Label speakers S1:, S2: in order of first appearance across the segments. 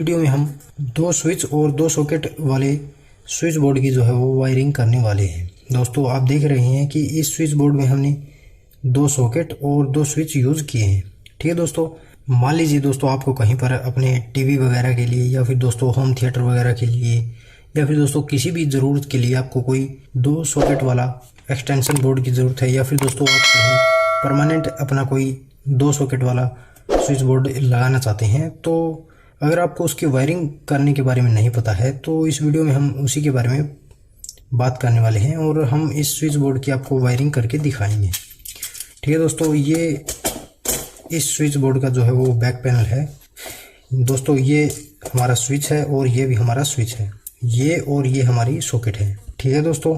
S1: Video में हम दो स्विच और दो सॉकेट वाले स्विच बोर्ड की जो है वो वायरिंग करने वाले हैं। दोस्तों आप देख रहे हैं कि इस स्विच बोर्ड में हमने दो सॉकेट और दो स्विच यूज़ किए हैं। ठीक है दोस्तों, मान लीजिए दोस्तों आपको कहीं पर अपने टीवी वगैरह के लिए या फिर दोस्तों होम थिएटर वगैरह के लिए या फिर दोस्तों किसी भी ज़रूरत के लिए आपको कोई दो सॉकेट वाला एक्सटेंशन बोर्ड की ज़रूरत है, या फिर दोस्तों आप कहीं परमानेंट अपना कोई दो सॉकेट वाला स्विच बोर्ड लगाना चाहते हैं, तो अगर आपको उसकी वायरिंग करने के बारे में नहीं पता है तो इस वीडियो में हम उसी के बारे में बात करने वाले हैं और हम इस स्विच बोर्ड की आपको वायरिंग करके दिखाएंगे। ठीक है दोस्तों, ये इस स्विच बोर्ड का जो है वो बैक पैनल है। दोस्तों ये हमारा स्विच है और ये भी हमारा स्विच है, ये और ये हमारी सॉकेट है। ठीक है दोस्तों,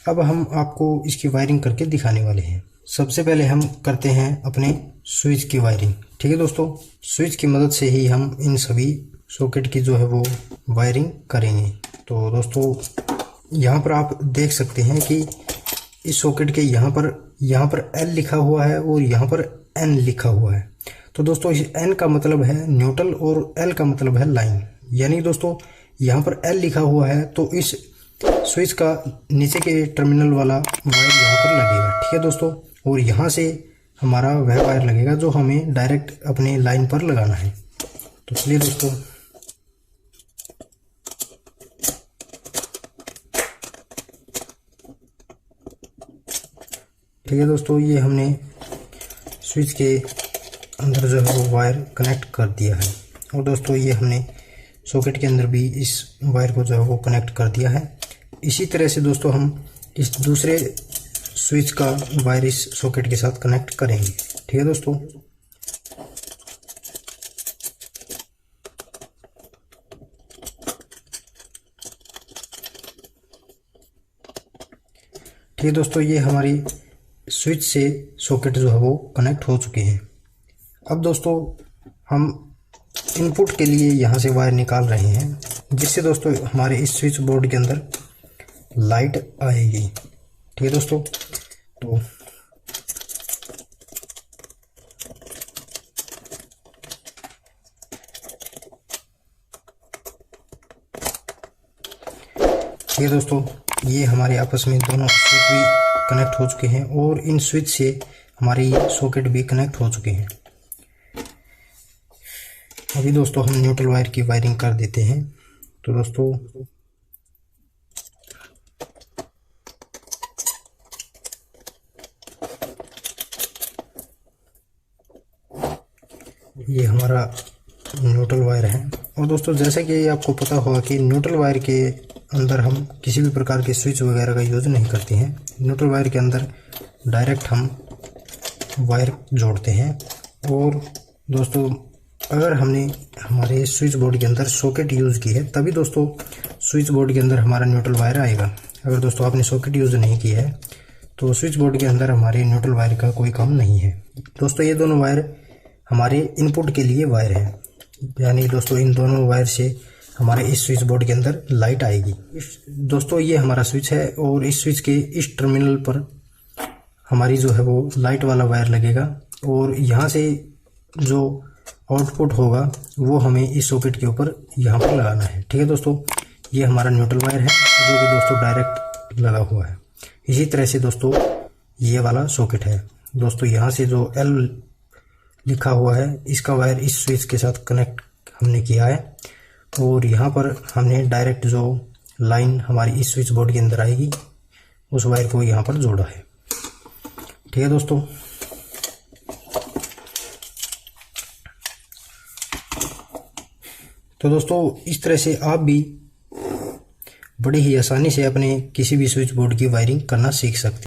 S1: अब हम आपको इसकी वायरिंग करके दिखाने वाले हैं। सबसे पहले हम करते हैं अपने स्विच की वायरिंग। ठीक है दोस्तों, स्विच की मदद से ही हम इन सभी सॉकेट की जो है वो वायरिंग करेंगे। तो दोस्तों यहाँ पर आप देख सकते हैं कि इस सॉकेट के यहाँ पर L लिखा हुआ है और यहाँ पर N लिखा हुआ है। तो दोस्तों इस N का मतलब है न्यूट्रल और L का मतलब है लाइन। यानी दोस्तों यहाँ पर L लिखा हुआ है तो इस स्विच का नीचे के टर्मिनल वाला वायर यहाँ पर लगेगा। ठीक है दोस्तों, और यहाँ से हमारा वह वायर लगेगा जो हमें डायरेक्ट अपने लाइन पर लगाना है। तो चलिए दोस्तों, ठीक है दोस्तों, ये हमने स्विच के अंदर जो है वो वायर कनेक्ट कर दिया है और दोस्तों ये हमने सॉकेट के अंदर भी इस वायर को जो है वो कनेक्ट कर दिया है। इसी तरह से दोस्तों हम इस दूसरे स्विच का वायर इस सॉकेट के साथ कनेक्ट करेंगे। ठीक है दोस्तों, ठीक है दोस्तों, ये हमारी स्विच से सॉकेट जो है वो कनेक्ट हो चुके हैं। अब दोस्तों हम इनपुट के लिए यहाँ से वायर निकाल रहे हैं, जिससे दोस्तों हमारे इस स्विच बोर्ड के अंदर लाइट आएगी। ठीक है दोस्तों, तो ठीक है दोस्तों, ये हमारे आपस में दोनों स्विच भी कनेक्ट हो चुके हैं और इन स्विच से हमारे ये सॉकेट भी कनेक्ट हो चुके हैं। अभी दोस्तों हम न्यूट्रल वायर की वायरिंग कर देते हैं। तो दोस्तों ये हमारा न्यूट्रल वायर है और दोस्तों जैसा कि आपको पता होगा कि न्यूट्रल वायर के अंदर हम किसी भी प्रकार के स्विच वगैरह का यूज़ नहीं करते हैं। न्यूट्रल वायर के अंदर डायरेक्ट हम वायर जोड़ते हैं। और दोस्तों अगर हमने हमारे स्विच बोर्ड के अंदर सॉकेट यूज़ की है तभी दोस्तों स्विच बोर्ड के अंदर हमारा न्यूट्रल वायर आएगा। अगर दोस्तों आपने सॉकेट यूज़ नहीं की है तो स्विच बोर्ड के अंदर हमारे न्यूट्रल वायर का कोई काम नहीं है। दोस्तों ये दोनों वायर हमारे इनपुट के लिए वायर है, यानी दोस्तों इन दोनों वायर से हमारे इस स्विच बोर्ड के अंदर लाइट आएगी। दोस्तों ये हमारा स्विच है और इस स्विच के इस टर्मिनल पर हमारी जो है वो लाइट वाला वायर लगेगा और यहाँ से जो आउटपुट होगा वो हमें इस सॉकेट के ऊपर यहाँ पर लगाना है। ठीक है दोस्तों, ये हमारा न्यूट्रल वायर है जो कि दोस्तों डायरेक्ट लगा हुआ है। इसी तरह से दोस्तों ये वाला सॉकेट है। दोस्तों यहाँ से जो L लिखा हुआ है इसका वायर इस स्विच के साथ कनेक्ट हमने किया है और यहाँ पर हमने डायरेक्ट जो लाइन हमारी इस स्विच बोर्ड के अंदर आएगी उस वायर को यहाँ पर जोड़ा है। ठीक है दोस्तों, तो दोस्तों इस तरह से आप भी बड़ी ही आसानी से अपने किसी भी स्विच बोर्ड की वायरिंग करना सीख सकते हैं।